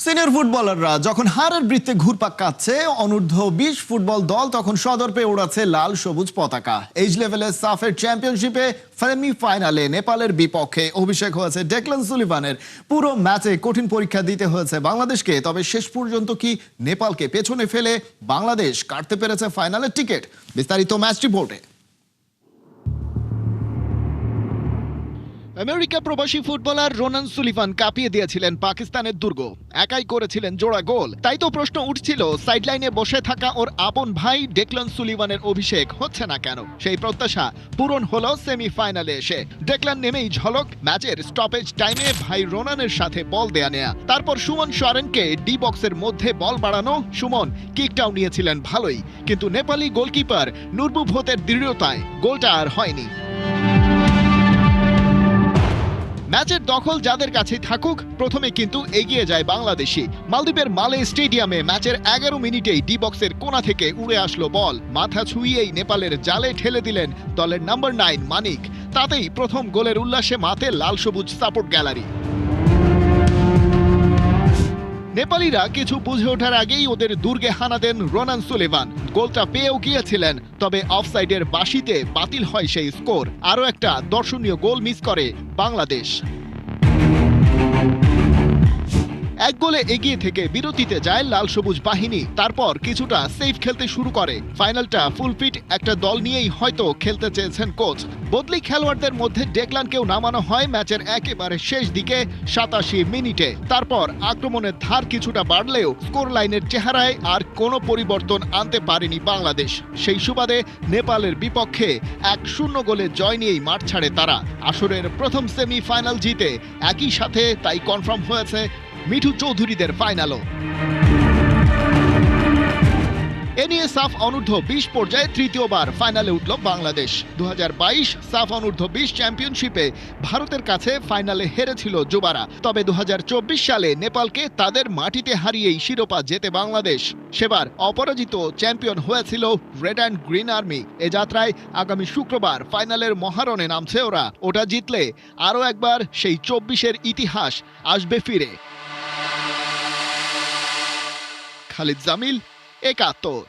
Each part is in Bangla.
সিনিয়র ফুটবলাররা যখন হারের বৃত্তে ঘুরপাক কাটছে, অনূর্ধ্ব 20 ফুটবল দল তখন সদর পেয়ে উড়াচ্ছে লাল সবুজ পতাকা। এইজ লেভেলে সাফের চ্যাম্পিয়নশিপে সেমিফাইনালে নেপালের বিপক্ষে অভিষেক হয়েছে ডেকলান সুলিভানের। পুরো ম্যাচে কঠিন পরীক্ষা দিতে হয়েছে বাংলাদেশকে, তবে শেষ পর্যন্ত কি নেপালকে পেছনে ফেলে বাংলাদেশ কাটতে পেরেছে ফাইনালের টিকিট? বিস্তারিত ম্যাচ রিপোর্টে। আমেরিকা প্রবাসী ফুটবলার রোনান সুলিভান কাঁপিয়ে দিয়েছিলেন পাকিস্তানের দুর্গ, একাই করেছিলেন জোড়া গোল। তাই তো প্রশ্ন উঠছিল, সাইডলাইনে বসে থাকা ওর আপন ভাই ডেকলান সুলিভানের অভিষেক হচ্ছে না কেন? সেই প্রত্যাশা পূরণ হলো সেমিফাইনালে এসে। ডেকলান নেমেই ঝলক ম্যাচের স্টপেজ টাইমে ভাই রোনানের সাথে বল দেয়া নেয়া, তারপর সুমন সরেনকে ডি বক্সের মধ্যে বল বাড়ানো। সুমন কিকটাও নিয়েছিলেন ভালোই, কিন্তু নেপালি গোলকিপার নুরবুভোতের দৃঢ়তায় গোলটা আর হয়নি। ম্যাচের দখল যাদের কাছে থাকুক, প্রথমে কিন্তু এগিয়ে যায় বাংলাদেশি। মালদ্বীপের মালে স্টেডিয়ামে ম্যাচের 11 মিনিটেই ডি বক্সের কোণা থেকে উড়ে আসলো বল, মাথা ছুঁয়েই নেপালের জালে ঠেলে দিলেন দলের নাম্বার 9 মানিক। তাতেই প্রথম গোলের উল্লাসে মাতে লাল সবুজ সাপোর্ট গ্যালারি। নেপালিরা কিছু বুঝে ওঠার আগেই ওদের দুর্গে হানা দেন রোনান সুলিভান। গোলটা পেয়েও গিয়েছিলেন, তবে অফসাইডের বাঁশিতে বাতিল হয় সেই স্কোর। আরও একটা দর্শনীয় গোল মিস করে বাংলাদেশ। এক গোলে এগিয়ে থেকে বিরতিতে যায় লাল সবুজ বাহিনী, তারপর কিছুটা সেফ খেলতে শুরু করে। ফাইনালটা ফুলফিট একটা দল নিয়েই হয়তো খেলতে চেয়েছেন কোচ। বদলি খেলোয়াড়দের মধ্যে ডেকলানকেও নামানো হয় ম্যাচের একেবারে শেষ দিকে 87 মিনিটে। তারপর আক্রমণের ধার কিছুটা বাড়লেও স্কোর লাইনের চেহারায় আর কোনো পরিবর্তন আনতে পারেনি বাংলাদেশ। সেই সুবাদে নেপালের বিপক্ষে 1-0 গোলে জয় নিয়েই মাঠ ছাড়ে তারা। আসরের প্রথম সেমিফাইনাল জিতে একই সাথে তাই কনফার্ম হয়েছে মিঠু চৌধুরীদের ফাইনালও। এ নিয়ে সাফ অনূর্ধ্ব 20 পর্যায়ে তৃতীয়বার ফাইনালে উঠল বাংলাদেশ। 2022 সাফ অনূর্ধ্ব 20 চ্যাম্পিয়নশিপে ভারতের কাছে ফাইনালে হেরেছিল যুবারা। তবে 2024 সালে নেপালকে তাদের মাটিতে হারিয়েই শিরোপা জেতে বাংলাদেশ। সেবার অপরাজিত চ্যাম্পিয়ন হয়েছিল রেড অ্যান্ড গ্রিন আর্মি। এ যাত্রায় আগামী শুক্রবার ফাইনালের মহারণে নামছে ওরা। ওটা জিতলে আরও একবার সেই 24-এর ইতিহাস আসবে ফিরে। খালিদ জামিল, 71।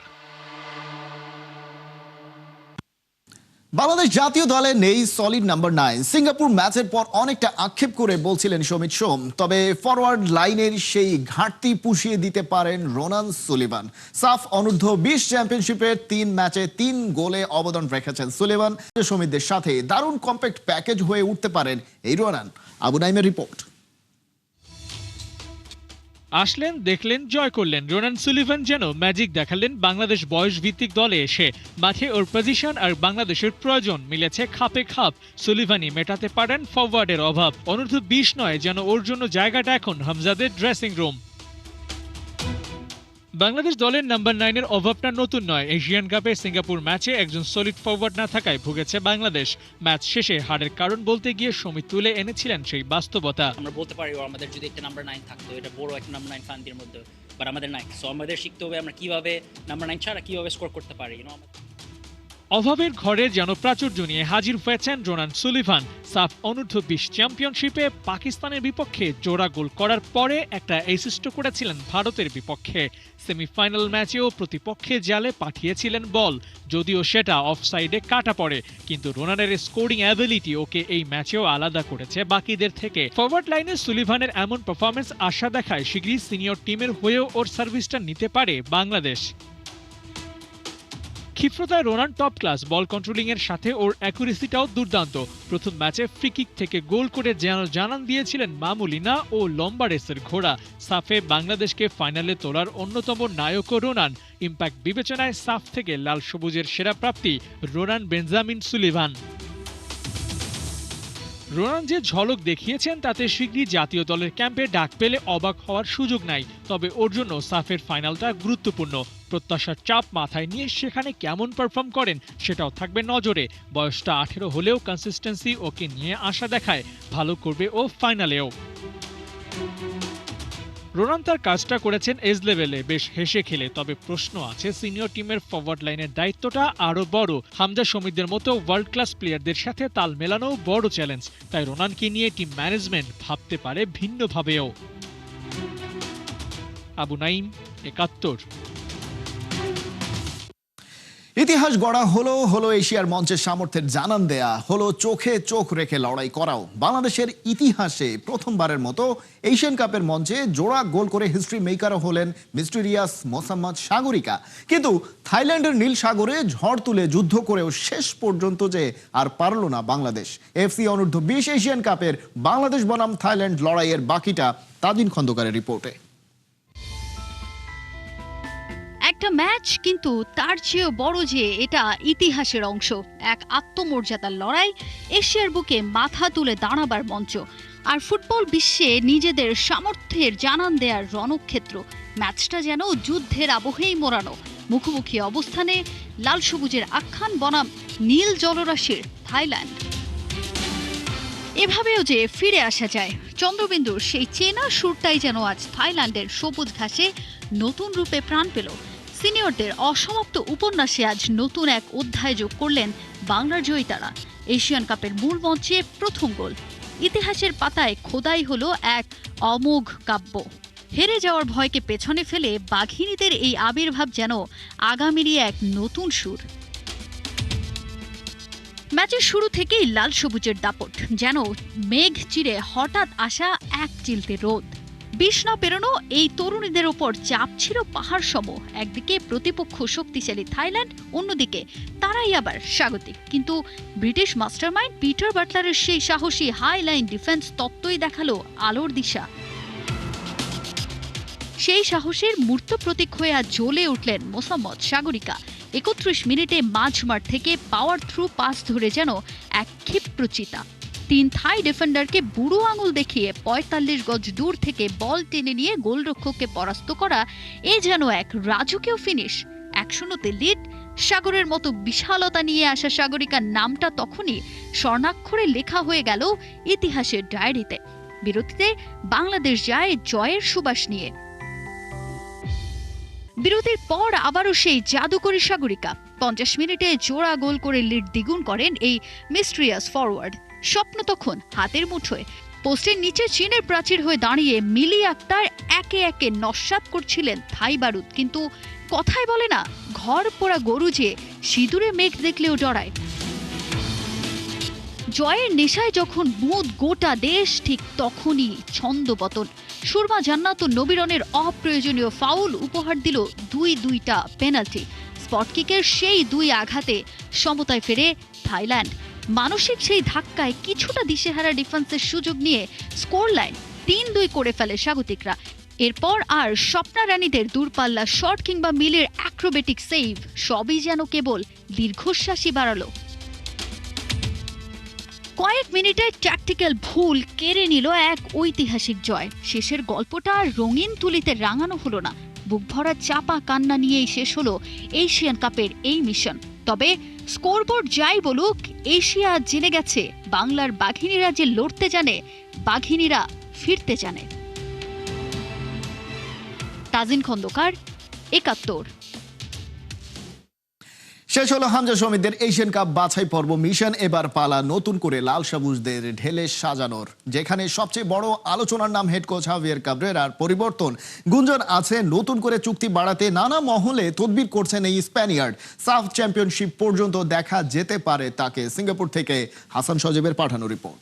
বাংলাদেশ জাতীয় দলে নেই সলিড নাম্বার 9। সিঙ্গাপুর ম্যাচের পর অনেকটা আক্ষেপ করে বলছিলেন সমিত সোম, তবে ফরওয়ার্ড লাইনের সেই ঘাটতি পুষিয়ে দিতে পারেন রোনান সুলিভান। সাফ অনূর্ধ্ব 20 চ্যাম্পিয়নশিপের 3 ম্যাচে 3 গোলে অবদান রেখেছেন সুলিভান। সমিতদের সাথে দারুণ কম্প্যাক্ট প্যাকেজ হয়ে উঠতে পারেন এই রোনান। আবু নাইমের রিপোর্ট। আসলেন, দেখলেন, জয় করলেন। রোনান সুলিভান যেন ম্যাজিক দেখালেন বাংলাদেশ বয়স ভিত্তিক দলে এসে। মাঠে ওর পজিশন আর বাংলাদেশের প্রয়োজন মিলেছে খাপে খাপ। সুলিভানই মেটাতে পারেন ফরওয়ার্ডের অভাব। অনূর্ধ্ব 20 নয়, যেন ওর জন্য জায়গাটা এখন হামজাদের ড্রেসিং রুম। বাংলাদেশ দলের নাম্বার 9-এর অভাবটা নতুন নয়। এশিয়ান কাপে সিঙ্গাপুর ম্যাচে একজন সলিড ফরওয়ার্ড না থাকায় ভুগেছে বাংলাদেশ। ম্যাচ শেষে হারের কারণ বলতে গিয়ে সমিত তুলে এনেছিলেন সেই বাস্তবতা। আমরা বলতে পারি আমাদের যদি একটা নাম্বার 9 থাকতো, এটা বড় একটা নাম্বার 9 ফ্যানদের মধ্যে, বাট আমাদের নাই। সো আমাদের শিখতে হবে আমরা কিভাবে নাম্বার 9 ছাড়া কিভাবে স্কোর করতে পারি। অভাবের ঘরে যেন প্রাচুর্য নিয়ে হাজির হয়েছেন রোনান সুলিভান। সাফ অনূর্ধ্ব 20 চ্যাম্পিয়নশিপে পাকিস্তানের বিপক্ষে জোড়া গোল করার পরে একটা অ্যাসিস্ট করেছিলেন ভারতের বিপক্ষে। সেমিফাইনাল ম্যাচেও প্রতিপক্ষের জালে পাঠিয়েছিলেন বল, যদিও সেটা অফসাইডে কাটা পড়ে। কিন্তু রোনানের স্কোরিং অ্যাবিলিটি ওকে এই ম্যাচেও আলাদা করেছে বাকিদের থেকে। ফরওয়ার্ড লাইনে সুলিভানের এমন পারফরম্যান্স আশা দেখায় শীঘ্রই সিনিয়র টিমের হয়েও ওর সার্ভিসটা নিতে পারে বাংলাদেশ। ক্ষিপ্রতায় Ronan top class, ball controlling এর সাথে ওর অ্যাকুরেসিটাও দুর্দান্ত। প্রথম ম্যাচে ফ্রি কিক থেকে গোল করে যেন জানান দিয়েছিলেন মামুলি না ও লম্বা রেসের ঘোড়া। সাফে বাংলাদেশকে ফাইনালে তোলার অন্যতম নায়কও রোনান। ইম্প্যাক্ট বিবেচনায় সাফ থেকে লাল সবুজের সেরা প্রাপ্তি রোনান বেঞ্জামিন সুলিভান। রোনান যে ঝলক দেখিয়েছেন তাতে শীঘ্রই জাতীয় দলের ক্যাম্পে ডাক পেলে অবাক হওয়ার সুযোগ নাই। তবে ওর জন্য সাফের ফাইনালটা গুরুত্বপূর্ণ। প্রত্যাশার চাপ মাথায় নিয়ে সেখানে কেমন পারফর্ম করেন সেটাও থাকবে নজরে। বয়সটা 18 হলেও কনসিস্টেন্সি ওকে নিয়ে আশা দেখায় ভালো করবে ও ফাইনালেও। রোনান তার কাজটা করেছেন এজ লেভেলে বেশ হেসে খেলে, তবে প্রশ্ন আছে সিনিয়র টিমের ফরওয়ার্ড লাইনের দায়িত্বটা আরো বড়। হামজা সমিতদের মতো ওয়ার্ল্ড ক্লাস প্লেয়ারদের সাথে তাল মেলানো বড় চ্যালেঞ্জ। তাই রোনানকে নিয়ে টিম ম্যানেজমেন্ট ভাবতে পারে ভিন্নভাবেও। আবু নাইম, ৭১। ইতিহাস গড়া হলো এশিয়ার মঞ্চের সামর্থ্যের জানান দেয়া, হলো চোখে চোখ রেখে লড়াই করাও। বাংলাদেশের ইতিহাসে প্রথমবারের মতো এশিয়ান কাপের মঞ্চে জোড়া গোল করে হিস্ট্রি মেকারও হলেন মিস্টেরিয়াস মোসাম্মদ সাগরিকা। কিন্তু থাইল্যান্ডের নীল সাগরে ঝড় তুলে যুদ্ধ করেও শেষ পর্যন্ত যে আর পারল না বাংলাদেশ। এফসি অনূর্ধ্ব-20 এশিয়ান কাপের বাংলাদেশ বনাম থাইল্যান্ড লড়াইয়ের বাকিটা তাজিন খন্দকারের রিপোর্টে। একটা ম্যাচ, কিন্তু তার চেয়েও বড় যে এটা ইতিহাসের অংশ, এক আত্মমর্যাদার লড়াই, এশিয়ার বুকে মাথা তুলে দাঁড়াবার মঞ্চ, আর ফুটবল বিশ্বে নিজেদের সামর্থ্যের জানান দেয়ার রণক্ষেত্র। ম্যাচটা যেন যুদ্ধের আবহেই মোড়ানো। মুখোমুখি অবস্থানে লাল সবুজের আখ্যান বনাম নীল জলরাশির থাইল্যান্ড। এভাবেও যে ফিরে আসা যায়, চন্দ্রবিন্দুর সেই চেনা সুরটাই যেন আজ থাইল্যান্ডের সবুজ ঘাসে নতুন রূপে প্রাণ পেল। সিনিয়রদের অসমাপ্ত উপন্যাসে আজ নতুন এক অধ্যায় যোগ করলেন বাংলার জয়িতারা। এশিয়ান কাপের মূল মঞ্চে প্রথম গোল, ইতিহাসের পাতায় খোদাই হলো এক অমোঘ কাব্য। হেরে যাওয়ার ভয়কে পেছনে ফেলে বাঘিনীদের এই আবির্ভাব যেন আগামীরই এক নতুন সুর। ম্যাচের শুরু থেকেই লাল সবুজের দাপট, যেন মেঘ চিরে হঠাৎ আসা এক চিলতে রোদ। 20 না পেরোনো এই তরুণীদের ওপর চাপ ছিল পাহাড় সম। একদিকে প্রতিপক্ষ শক্তিশালী থাইল্যান্ড, অন্যদিকে তারাই আবার স্বাগতিক। কিন্তু ব্রিটিশ মাস্টারমাইন্ড পিটার বাটলারের সেই সাহসী হাই লাইন ডিফেন্স তত্ত্বই দেখালো আলোর দিশা। সেই সাহসের মূর্ত প্রতীক হয়ে আজ জ্বলে উঠলেন মোসাম্মদ সাগরিকা। 31 মিনিটে মাঝমাঠ থেকে পাওয়ার থ্রু পাস ধরে যেন এক ক্ষিপ্রচিতা 3 থাই ডিফেন্ডারকে বুড়ো আঙুল দেখিয়ে 45 গজ দূর থেকে বল টেনে নিয়ে গোলরক্ষককে পরাস্ত করা, এ যেন এক রাজকীয় ফিনিশ। 1-0-তে লিড। সাগরের মতো বিশালতা নিয়ে আসা সাগরিকার নামটা তখনই স্বর্ণাক্ষরে লেখা হয়ে গেল ইতিহাসের ডায়েরিতে। বিরতিতে বাংলাদেশ যায় জয়ের সুবাস নিয়ে। বিরতির পর আবারও সেই জাদুকরী সাগরিকা 50 মিনিটে জোড়া গোল করে লিড দ্বিগুণ করেন এই মিস্ট্রিয়াস ফরওয়ার্ড। স্বপ্ন তখন হাতের মুঠোয়। পোস্টের নিচে চীনের প্রাচীর হয়ে দাঁড়িয়ে মিলি আক্তার একে একে নস্যাৎ করছিলেন থাই বারুদ। কিন্তু কথাই বলে না, ঘর পোড়া গরু যে সিঁদুরে মেঘ দেখলেও ডরায়। জয়ের নেশায় যখন বুঁদ গোটা দেশ, ঠিক তখনই ছন্দপতন। সুরমা জান্নাত ও নবীরনের অপ্রয়োজনীয় ফাউল উপহার দিল 2-2টা পেনাল্টি। স্পট কিকের সেই 2 আঘাতে সমতায় ফেরে থাইল্যান্ড। মানসিক সেই ধাক্কায় কিছুটা দিশেহারা ডিফেন্সের সুযোগ নিয়ে স্কোর লাইন 3-2 করে ফেলে স্বাগতিকরা। এরপর আর স্বপ্না রানীদের দূরপাল্লা শট কিংবা মিলের অ্যাক্রোবেটিক সেভ সবই যেন কেবল দীর্ঘশ্বাসই বাড়ালো। কয়েক মিনিটের ট্যাকটিক্যাল ভুল কেড়ে নিল এক ঐতিহাসিক জয়। শেষের গল্পটা রঙিন তুলিতে রাঙানো হলো না, বুক ভরা চাপা কান্না নিয়েই শেষ হলো এশিয়ান কাপের এই মিশন। তবে স্কোরবোর্ড যাই বলুক, এশিয়া জেনে গেছে বাংলার বাঘিনীরা যে লড়তে জানে, বাঘিনীরা ফিরতে জানে। তাজিন খন্দকার, ৭১। শেষ হলো হামজা সমিতদের এশিয়ান কাপ বাছাই পর্ব মিশন। এবার পালা নতুন করে লাল সবুজদের ঢেলে সাজানোর, যেখানে সবচেয়ে বড় আলোচনার নাম হেড কোচ হাভিয়ের কাবরেরার পরিবর্তন। গুঞ্জন আছে নতুন করে চুক্তি বাড়াতে নানা মহলে তদবির করছেন এই স্প্যানিয়ার্ড। সাফ চ্যাম্পিয়নশিপ পর্যন্ত দেখা যেতে পারে তাকে। সিঙ্গাপুর থেকে হাসান সজীবের পাঠানো রিপোর্ট।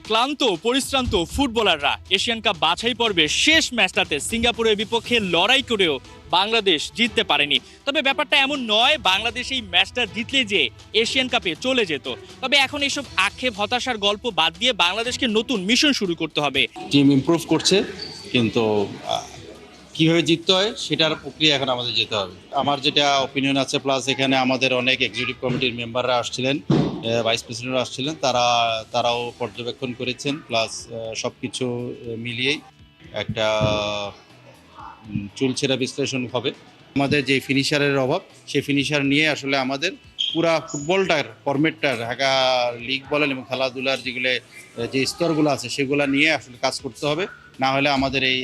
ক্লান্ত পরিশ্রান্ত ফুটবলাররা এশিয়ান কাপ বাছাই পর্বে শেষ ম্যাচটাতে সিঙ্গাপুরের বিপক্ষে লড়াই করেও বাংলাদেশ জিততে পারেনি। তবে ব্যাপারটা এমন নয় বাংলাদেশ এই ম্যাচটা জিতলে যে এশিয়ান কাপে চলে যেত। তবে এখন এসব আক্ষেপ হতাশার গল্প বাদ দিয়ে বাংলাদেশকে নতুন মিশন শুরু করতে হবে। টিম ইমপ্রুভ করছে, কিন্তু কীভাবে জিততে হয় সেটার প্রক্রিয়া এখন আমাদের যেতে হবে। আমার যেটা অপিনিয়ন আছে, প্লাস এখানে আমাদের অনেক এক্সিকিউটিভ কমিটির মেম্বাররা আসছিলেন, ভাইস প্রেসিডেন্টরা আসছিলেন, তারাও পর্যবেক্ষণ করেছেন। প্লাস সব কিছু মিলিয়েই একটা চুলছেরা বিশ্লেষণ হবে। আমাদের যে ফিনিশারের অভাব, সেই ফিনিশার নিয়ে আসলে আমাদের পুরা ফুটবলটার ফরম্যাটটার ঢাকা লিগ বলেন এবং খেলাধুলার যে স্তরগুলো আছে সেগুলো নিয়ে আসলে কাজ করতে হবে। না হলে আমাদের এই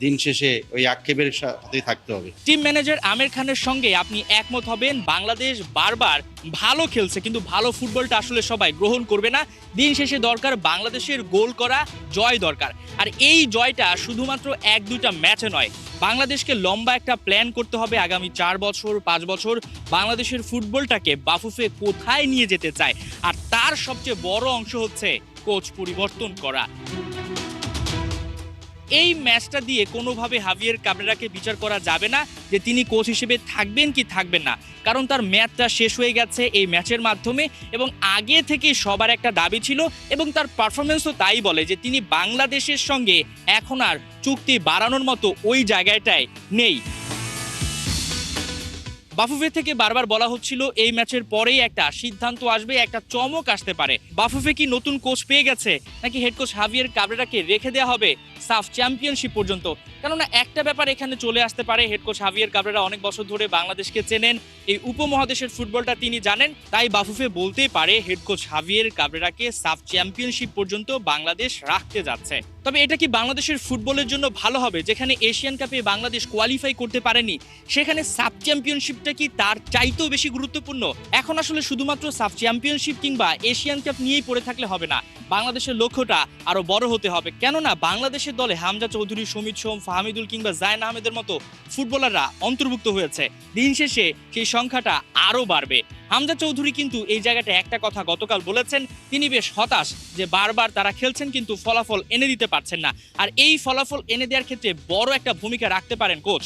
দিন শেষে ওই আক্ষেপের সাথে থাকতে হবে। টিম ম্যানেজার আমির খানের সঙ্গে আপনি একমত হবেন, বাংলাদেশ বারবার ভালো খেলছে কিন্তু ভালো ফুটবলটা আসলে সবাই গ্রহণ করবে না। দিন শেষে দরকার বাংলাদেশের গোল করা, জয় দরকার। আর এই জয়টা শুধুমাত্র 1-2টা ম্যাচে নয়, বাংলাদেশকে লম্বা একটা প্ল্যান করতে হবে আগামী 4 বছর 5 বছর বাংলাদেশের ফুটবলটাকে বাফুফে কোথায় নিয়ে যেতে চায়। আর তার সবচেয়ে বড় অংশ হচ্ছে কোচ পরিবর্তন করা। এই ম্যাচটা দিয়ে কোনোভাবে হাভিয়ের কাবরেরাকে বিচার করা যাবে না যে তিনি কোচ হিসেবে থাকবেন কি থাকবেন না, কারণ তার ম্যাচটা শেষ হয়ে গেছে এই ম্যাচের মাধ্যমে এবং আগে থেকে সবার একটা দাবি ছিল এবং তার পারফরমেন্সও তাই বলে যে তিনি বাংলাদেশের সঙ্গে এখন আর চুক্তি বাড়ানোর মতো ওই জায়গাটায় নেই। বাফুফে থেকে বারবার বলা হচ্ছিল এই ম্যাচের পরেই একটা সিদ্ধান্ত আসবে, একটা চমক আসতে পারে। বাফুফে কি নতুন কোচ পেয়ে গেছে নাকি হেড কোচ হাভিয়ের কাবরেরাকে রেখে দেওয়া হবে সাফ চ্যাম্পিয়নশিপ পর্যন্ত? কেননা একটা ব্যাপার এখানে চলে আসতে পারে, হেড কোচ হাভিয়ের কাবরেরা অনেক বছর ধরে বাংলাদেশকে চেনেন, এই উপমহাদেশের ফুটবলটা তিনি জানেন, তাই বাফুফে বলতেই পারে হেড কোচ হাভিয়ের কাবরেরাকে সাফ চ্যাম্পিয়নশিপ পর্যন্ত বাংলাদেশ রাখতে যাচ্ছে। তবে এটা কি বাংলাদেশের ফুটবলের জন্য ভালো হবে? যেখানে এশিয়ান কাপে বাংলাদেশ কোয়ালিফাই করতে পারেনি সেখানে সাফ চ্যাম্পিয়নশিপটা কি তার চাইতেও বেশি গুরুত্বপূর্ণ? এখন আসলে শুধুমাত্র সাফ চ্যাম্পিয়নশিপ কিংবা এশিয়ান কাপ নিয়েই পড়ে থাকলে হবে না, বাংলাদেশের লক্ষ্যটা আরো বড় হতে হবে। কেননা বাংলাদেশের দলে হামজা চৌধুরী, সমিত সোম, ফাহমিদুল কিংবা জায়ন আহমেদের মতো ফুটবলাররা অন্তর্ভুক্ত হয়েছে। দিন শেষে সেই সংখ্যাটা আরো বাড়বে। হামজা চৌধুরী কিন্তু এই জায়গাটা একটা কথা গতকাল বলেছেন, তিনি বেশ হতাশ যে বারবার তারা খেলছেন কিন্তু ফলাফল এনে দিতে পারছেন না। আর এই ফলাফল এনে দেওয়ার ক্ষেত্রে বড় একটা ভূমিকা রাখতে পারেন কোচ।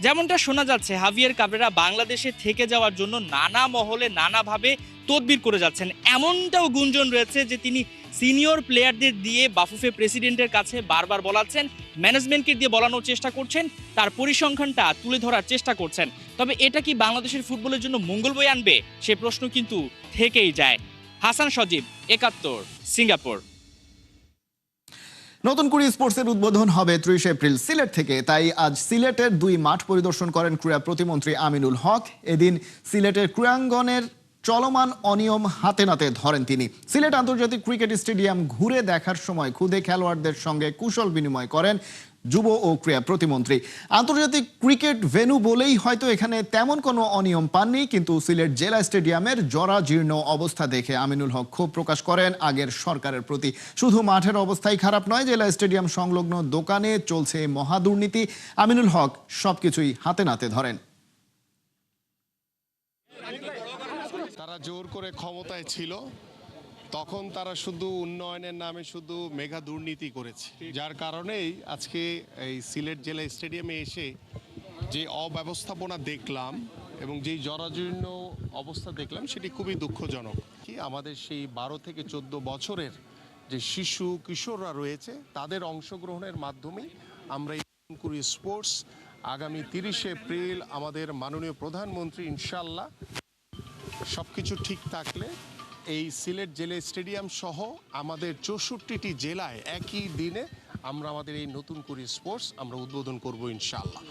যেমনটা শোনা যাচ্ছে হাভিয়ের কাবরেরা বাংলাদেশে থেকে যাওয়ার জন্য নানা মহলে নানাভাবে তদবির করে যাচ্ছেন। এমনটাও গুঞ্জন রয়েছে যে তিনি সিনিয়র প্লেয়ারদের দিয়ে বাফুফে প্রেসিডেন্টের কাছে বারবার বলাচ্ছেন, ম্যানেজমেন্টকে দিয়ে বলানোর চেষ্টা করছেন, তার পরিসংখ্যানটা তুলে ধরার চেষ্টা করছেন। তবে এটা কি বাংলাদেশের ফুটবলের জন্য মঙ্গল বয়ে আনবে সে প্রশ্ন কিন্তু থেকেই যায়। হাসান সজীব, ৭১, সিঙ্গাপুর। নতুন করে স্পোর্টসের উদ্বোধন হবে ৩০ এপ্রিল সিলেট থেকে, তাই আজ সিলেটের 2 মাঠ পরিদর্শন করেন ক্রীড়া প্রতিমন্ত্রী আমিনুল হক। এদিন সিলেটের ক্রীড়াঙ্গনের চলমান অনিয়ম হাতে নাতে ধরেন তিনি। সিলেট আন্তর্জাতিক ক্রিকেট স্টেডিয়াম ঘুরে দেখার সময় খুদে খেলোয়াড়দের সঙ্গে কুশল বিনিময় করেন যুব ও ক্রীড়া প্রতিমন্ত্রী। আন্তর্জাতিক ক্রিকেট ভেন্যু বলেই হয়তো এখানে তেমন কোনো অনিয়ম পাননি, কিন্তু সিলেট জেলা স্টেডিয়ামের জরাজীর্ণ অবস্থা দেখে আমিনুল হক ক্ষোভ প্রকাশ করেন আগের সরকারের প্রতি। শুধু মাঠের অবস্থাই খারাপ নয়, জেলা স্টেডিয়াম সংলগ্ন দোকানে চলছে মহাদুর্নীতি। আমিনুল হক সবকিছুই হাতে নাতে ধরেন। তারা জোর করে ক্ষমতায় ছিল, তখন তারা শুধু উন্নয়নের নামে শুধু মেগা দুর্নীতি করেছে, যার কারণেই আজকে এই সিলেট জেলা স্টেডিয়ামে এসে যে অব্যবস্থাপনা দেখলাম এবং যেই জরাজীর্ণ অবস্থা দেখলাম সেটি খুবই দুঃখজনক। কি আমাদের সেই 12 থেকে 14 বছরের যে শিশু কিশোররা রয়েছে তাদের অংশগ্রহণের মাধ্যমেই আমরা এই স্পোর্টস আগামী 30 এপ্রিল আমাদের মাননীয় প্রধানমন্ত্রী ইনশাল্লাহ সবকিছু ঠিক থাকলে এই সিলেট জেলা স্টেডিয়াম সহ আমাদের 64টি জেলায় একই দিনে আমরা আমাদের এই নতুন করে স্পোর্টস আমরা উদ্বোধন করব ইনশাআল্লাহ।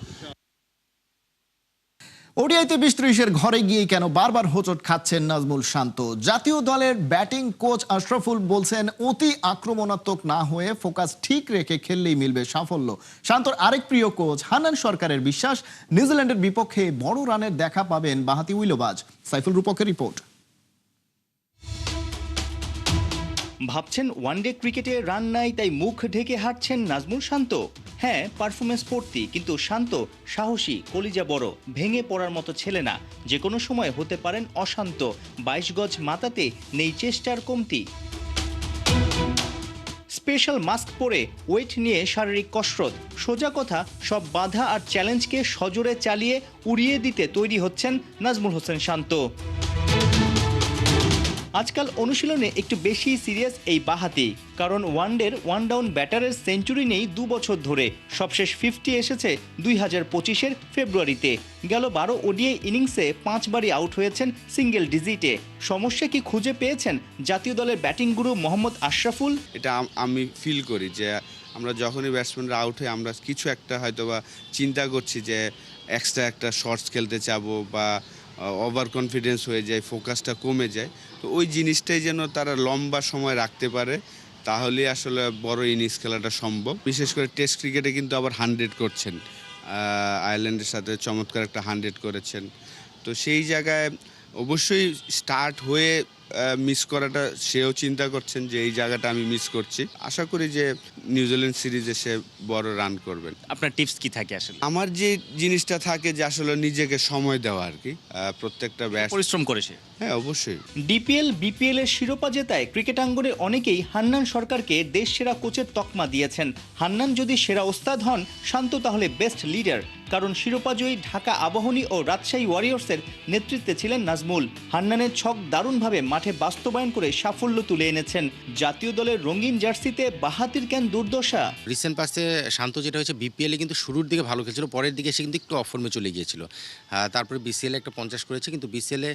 ওডিআইতে ২০-৩০-এর ঘরে গিয়ে কেন বারবার হোঁচট খাচ্ছেন নাজমুল শান্ত? জাতীয় দলের ব্যাটিং কোচ আশরাফুল বলছেন অতি আক্রমণাত্মক না হয়ে ফোকাস ঠিক রেখে খেললেই মিলবে সাফল্য। শান্তর আরেক প্রিয় কোচ হান্নান সরকারের বিশ্বাস নিউজিল্যান্ডের বিপক্ষে বড় রানের দেখা পাবেন বাঁহাতি উইলোবাজ। সাইফুল রূপকের রিপোর্ট। ভাবছেন ওয়ানডে ক্রিকেটে রান নাই তাই মুখ ঢেকে হাঁটছেন নাজমুল শান্ত? হ্যাঁ, পারফরমেন্স পড়তি, কিন্তু শান্ত সাহসী, কলিজা বড়, ভেঙে পড়ার মতো ছেলে না। যে কোনো সময় হতে পারেন অশান্ত। 22 গজ মাতাতে নেই চেষ্টার কমতি। স্পেশাল মাস্ক পরে ওয়েট নিয়ে শারীরিক কসরত, সোজা কথা সব বাধা আর চ্যালেঞ্জকে সজোরে চালিয়ে উড়িয়ে দিতে তৈরি হচ্ছেন নাজমুল হোসেন শান্ত। আজকাল অনুশীলনে একটু বেশি সিরিয়াস এই বাঁহাতি, কারণ ওয়ানডের ওয়ান ডাউন ব্যাটারের সেঞ্চুরি নেই 2 বছর ধরে। সবশেষ 50 এসেছে 2025-এর ফেব্রুয়ারিতে। গেল 12 ওডিআই ইনিংসে 5 বারই আউট হয়েছেন সিঙ্গেল ডিজিটে। সমস্যা কি খুঁজে পেয়েছেন জাতীয় দলের ব্যাটিং গুরু মোহাম্মদ আশরাফুল? এটা আমি ফিল করি যে আমরা যখনই ব্যাটসম্যানরা আউট হই আমরা কিছু একটা হয়তো বা চিন্তা করছি যে এক্সট্রা একটা শর্টস খেলতে চাবো বা ওভার কনফিডেন্স হয়ে যায়, ফোকাসটা কমে যায়। তো ওই জিনিসটাই যেন তারা লম্বা সময় রাখতে পারে তাহলেই আসলে বড় ইনিংস খেলাটা সম্ভব। বিশেষ করে টেস্ট ক্রিকেটে কিন্তু আবার 100 করছেন, আয়ারল্যান্ডের সাথে চমৎকার একটা 100 করেছেন। তো সেই জায়গায় অবশ্যই স্টার্ট হয়ে মিস করাটা সেও চিন্তা করছেন যে এই জায়গাটা আমি মিস করছি। আশা করি যে নিউজিল্যান্ড সিরিজে সে বড় রান করবেন। আপনার টিপস কি থাকে আসলে? আমার যে জিনিসটা থাকে যে আসলে নিজেকে সময় দেওয়া আর কি, প্রত্যেকটা ব্যাট পরিশ্রম করেছে। হ্যাঁ অবশ্যই। ডিপিএল বিপিএল এর শিরোপা জেতায় ক্রিকেট আঙ্গনে অনেকেই হান্নান সরকারকে দেশ সেরা কোচের তকমা দিয়েছেন। হান্নান যদি সেরা ওস্তাদ হন, শান্ত তাহলে বেস্ট লিডার। কারণ শিরোপাজয়ী ঢাকা আবাহনী ও রাজশাহী ওয়ারিয়র্সের নেতৃত্বে ছিলেন নাজমুল। হান্নানের ছক দারুণভাবে মাঠে বাস্তবায়ন করে সাফল্য তুলে এনেছেন। জাতীয় দলের রঙিন জার্সিতে বাহাতির কেন দুর্দশা? রিসেন্ট পাসে শান্ত যেটা হয়েছে, বিপিএলে কিন্তু শুরুর দিকে ভালো খেলছিল, পরের দিকে সে কিন্তু একটু অফ ফর্মে চলে গিয়েছিল। তারপরে বিসিএলে একটা 50 করেছে, কিন্তু বিসিএলে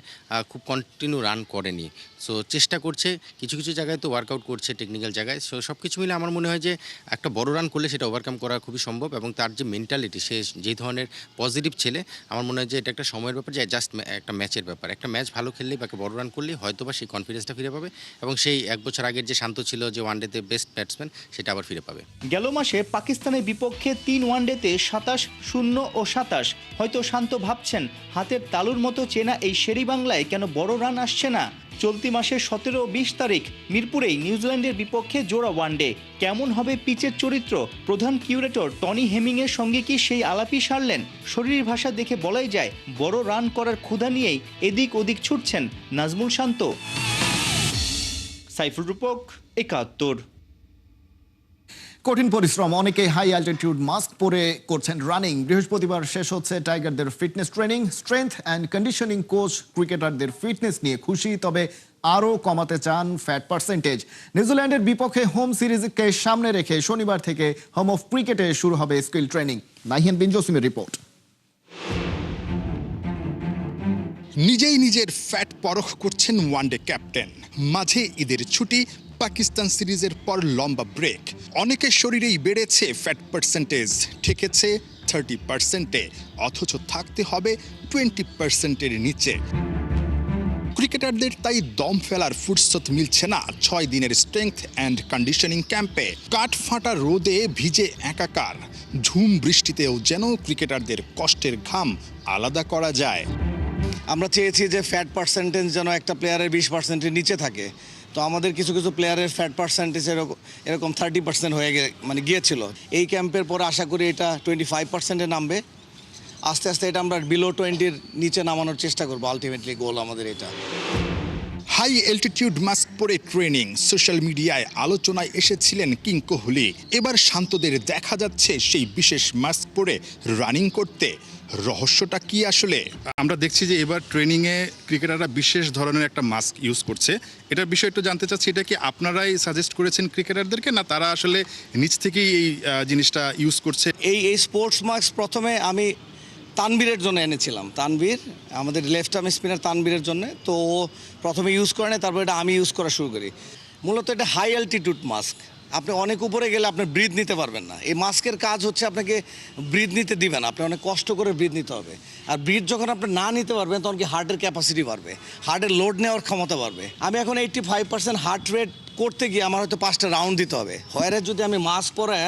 খুব কন্টিনিউ রান করেনি। সো চেষ্টা করছে, কিছু কিছু জায়গায় তো ওয়ার্কআউট করছে টেকনিক্যাল জায়গায়। সো সব কিছু মিলে আমার মনে হয় যে একটা বড় রান করলে সেটা ওভারকাম করা খুবই সম্ভব, এবং তার যে মেন্টালিটি, সে যেই ধরনের পজিটিভ ছেলে, আমার মনে হয় যে এটা একটা সময়ের ব্যাপার, যে জাস্ট একটা ম্যাচের ব্যাপার। একটা ম্যাচ ভালো খেললেই বা বড় রান করলেই হয়তো বা সেই কনফিডেন্সটা ফিরে পাবে, এবং সেই 1 বছর আগের যে শান্ত ছিল, যে ওয়ানডেতে বেস্ট ব্যাটসম্যান, সেটা আবার ফিরে পাবে। গেল মাসে পাকিস্তানের বিপক্ষে 3 ওয়ানডেতে 27-0 ও 27। হয়তো শান্ত ভাবছেন, হাতের তালুর মতো চেনা এই শেরি বাংলায় কেন বড় রান আসছে না। চলতি মাসের 17 ও 20 তারিখ মিরপুরেই নিউজিল্যান্ডের বিপক্ষে জোড়া ওয়ানডে। কেমন হবে পিচের চরিত্র? প্রধান কিউরেটর টনি হেমিংয়ের সঙ্গে কি সেই আলাপই সারলেন? শরীর ভাষা দেখে বলাই যায় বড় রান করার ক্ষুধা নিয়েই এদিক ওদিক ছুটছেন নাজমুল শান্ত। সাইফুল রূপক, 71। কঠিন পরিশ্রম, অনেকেই হাই অ্যালটিটিউড মাস্ক পরে করছেন রানিং। বৃহস্পতিবার শেষ হচ্ছে টাইগারদের fitness training. Strength and conditioning coach ক্রিকেটারদের ফিটনেস নিয়ে খুশি, তবে আরও কমাতে চান ফ্যাট পার্সেন্টেজ। নিউজিল্যান্ডের বিপক্ষে হোম সিরিজকে সামনে রেখে শনিবার থেকে হোম অফ ক্রিকেটে শুরু হবে স্কিল ট্রেনিং। নাহিয়ান বিন জসিমের রিপোর্ট। নিজেই নিজের ফ্যাট পরখ করছেন ওয়ানডে ক্যাপ্টেন। মাঝে ঈদের ছুটি, পাকিস্তান সিরিজের পর লম্বা ব্রেক। অনেকের শরীরেই বেড়েছে ফ্যাট পার্সেন্টেজ, ঠেকেছে 30%-এ, অথচ থাকতে হবে 20%-এর নিচে। ক্রিকেটারদের তাই দম ফেলার ফুরসত মিলছে না 6 দিনের স্ট্রেংথ অ্যান্ড কন্ডিশনিং ক্যাম্পে। কাঠ ফাটা রোদে ভিজে একাকার, ঝুম বৃষ্টিতেও যেন ক্রিকেটারদের কষ্টের ঘাম আলাদা করা যায়। আমরা চেয়েছি যে ফ্যাট পার্সেন্টেজ যেন একটা প্লেয়ারের 20%-এর নিচে থাকে। তো আমাদের কিছু কিছু প্লেয়ারের ফ্যাট পার্সেন্টেজ এরকম 30% হয়ে গিয়েছিল। এই ক্যাম্পের পর আশা করি এটা 25%-এ নামবে। আস্তে আস্তে এটা আমরা বিলো 20-র নিচে নামানোর চেষ্টা করবো। আলটিমেটলি গোল আমাদের এটা। হাই অ্যালটিটিউড মাস্ক পরে ট্রেনিং, সোশ্যাল মিডিয়ায় আলোচনায় এসেছিলেন কিং কোহলি। এবার শান্তদের দেখা যাচ্ছে সেই বিশেষ মাস্ক পরে রানিং করতে। রহস্যটা কি আসলে? আমরা দেখছি যে এবার ট্রেনিংয়ে ক্রিকেটাররা বিশেষ ধরনের একটা মাস্ক ইউজ করছে। এটার বিষয় একটু জানতে চাচ্ছি, এটা কি আপনারাই সাজেস্ট করেছেন ক্রিকেটারদেরকে, না তারা আসলে নিজ থেকেই এই জিনিসটা ইউজ করছে? এই স্পোর্টস মাস্ক প্রথমে আমি তানবীরের জন্য এনেছিলাম। তানবীর আমাদের লেফট আর্ম স্পিনার, তানবীরের জন্য। তো ও প্রথমে ইউজ করে না, তারপর এটা আমি ইউজ করা শুরু করি। মূলত এটা হাই অ্যালটিটিউড মাস্ক। আপনি অনেক উপরে গেলে আপনার ব্রিথ নিতে পারবেন না। এই মাস্কের কাজ হচ্ছে আপনাকে ব্রিথ নিতে দিবে না, আপনি অনেক কষ্ট করে ব্রিথ নিতে হবে। আর ব্রিথ যখন আপনি না নিতে পারবেন, তখন কি হার্টের ক্যাপাসিটি বাড়বে, হার্টের লোড নেওয়ার ক্ষমতা বাড়বে। আমি এখন 85% হার্ট রেট করতে গিয়ে আমার হয়তো 5টা রাউন্ড দিতে হবে। হয়তো যদি আমি মাস্ক পরে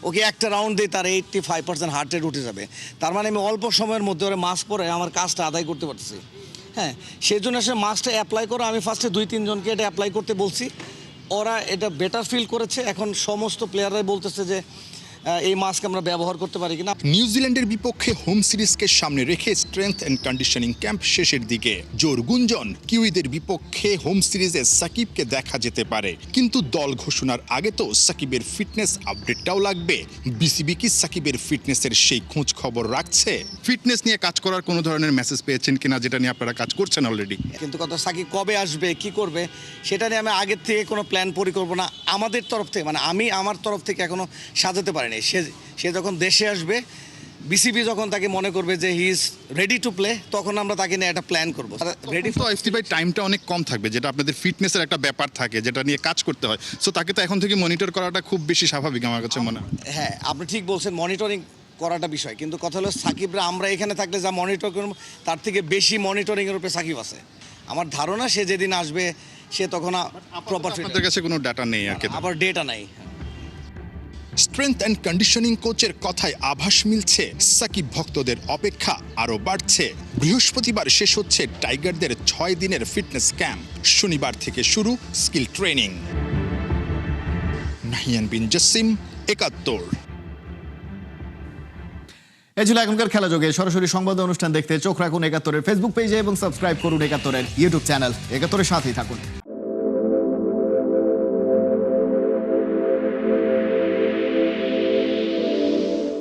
ওকে একটা রাউন্ড দিই, তার 85% হার্ট রেট উঠে যাবে। তার মানে আমি অল্প সময়ের মধ্যে ওরা মাস্ক পরে আমার কাজটা আদায় করতে পারতেছি। হ্যাঁ, সেই জন্য সে মাস্কটা অ্যাপ্লাই করে আমি ফার্স্টে 2-3 জনকে এটা অ্যাপ্লাই করতে বলছি। ওরা এটা বেটার ফিল করেছে। এখন সমস্ত প্লেয়াররাই বলতেছে যে এই মাস্ক আমরা ব্যবহার করতে পারি কিনা। নিউজিল্যান্ডের বিপক্ষে হোম সিরিজকে সামনে রেখে স্ট্রেংথ অ্যান্ড কন্ডিশনিং ক্যাম্প শেষের দিকে। জোর গুঞ্জন, কিউইদের বিপক্ষে হোম সিরিজে সাকিবকে দেখা যেতে পারে, কিন্তু দল ঘোষণার আগে তো সাকিবের ফিটনেস আপডেটটাও লাগবে। বিসিবি কি সাকিবের ফিটনেসের সেই খোঁজ খবর রাখছে? ফিটনেস নিয়ে কাজ করার কোনো ধরনের মেসেজ পেয়েছেন কিনা, যেটা নিয়ে আপনারা কাজ করছেন অলরেডি? কিন্তু কথা, সাকিব কবে আসবে, কি করবে, সেটা নিয়ে আমি আগের থেকে কোনো প্ল্যান পরিকল্পনা আমাদের তরফ থেকে, মানে আমি আমার তরফ থেকে এখনো সাজাতে পারিনি। সে যখন দেশে আসবে, বিসিবি যখন তাকে মনে করবে যে he is ready to play, তখন আমরা তাকে নিয়ে একটা প্ল্যান করবো। রেডি তো এফটি ভাই টাইমটা অনেক কম থাকবে, যেটা আপনাদের ফিটনেসের একটা ব্যাপার থাকে, যেটা নিয়ে কাজ করতে হয়। সো তাকে তো এখন থেকে মনিটর করাটা খুব বেশি স্বাভাবিক আমার কাছে মনে হয়। হ্যাঁ, আপনি ঠিক বলছেন, মনিটরিং করাটা বিষয়। কিন্তু কথা হলো, সাকিবরা আমরা এখানে থাকলে যা মনিটর করব, তার থেকে বেশি মনিটরিংয়ের উপরে সাকিব আছে। আমার ধারণা সে যেদিন আসবে সে তখন প্রপার আপনাদের কাছে কোনো ডাটা নেই আর কি। আবার ডেটা নাই। স্ট্রেংথ অ্যান্ড কন্ডিশনিং কোচের কথায় আভাস মিলছে, সাকিব ভক্তদের অপেক্ষা আরও বাড়ছে। বৃহস্পতিবার শেষ হচ্ছে টাইগারদের 6 দিনের ফিটনেস ক্যাম্প। শনিবার থেকে শুরু স্কিল ট্রেনিং। নাহিয়ান বিন জসিম, ৭১। এই ছিল এখনকার খেলা যোগে। সরাসরি সংবাদ অনুষ্ঠান দেখতে চোখ রাখুন ৭১-এর ফেসবুক পেজে এবং সাবস্ক্রাইব করুন ৭১-এর ইউটিউব চ্যানেল। ৭১-এর সাথেই থাকুন।